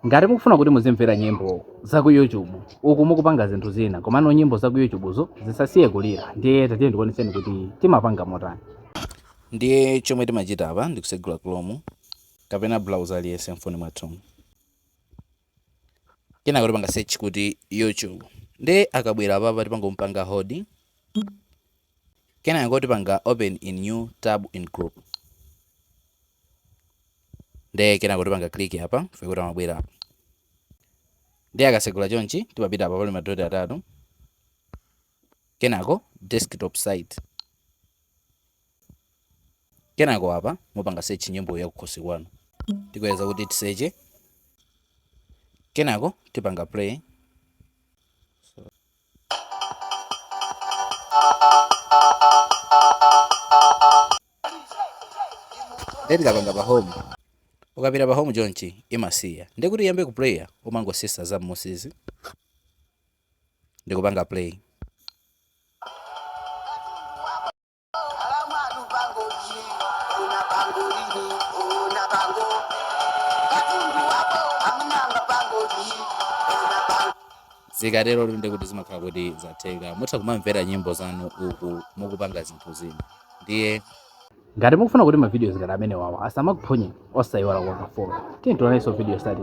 Ngati mukufuna kuti muzimvera nyimbo za ku YouTube uku mukupanga zinthu zina komano nyimbo za ku YouTube zo zisasiye kulira, ndiye tatiye ndikuoneseni kuti timapanga motani. Ndiye chomwe timachita apa ndikusegula Chrome kapena browser aliyense mfoni mwathu. Kena kuti panga search kuti YouTube. Ndiye akabwera apa tipangomupanga hold. Kena kuti panga open in new tab in group. Ndiye kena kuti panga click apa kuti amabwera apa. Ndiye akasegula chonchi timapita apa pali madoti atatu. Kenako desktop site. Kenako apa mupanga search nyimbo ya kukhosi kwanu. Tikuweza kuti tiseche. Kenako tipanga play. Tikapanga pa home. Ukapita pa home chonchi imasiya. Ndiye kuti iyambe ku player umangosesa za musizi. Ndikupanga play. Zikatero ndi kuti zimakhala kuti zatheka. Mutha kumamvera nyimbo zanu uku mukupanga zinthu zina. Ndiye ngati mukufuna kuti ma videos ngati amene wawa asamakuphonye osayiwala kwa follow. Tiye tione video study.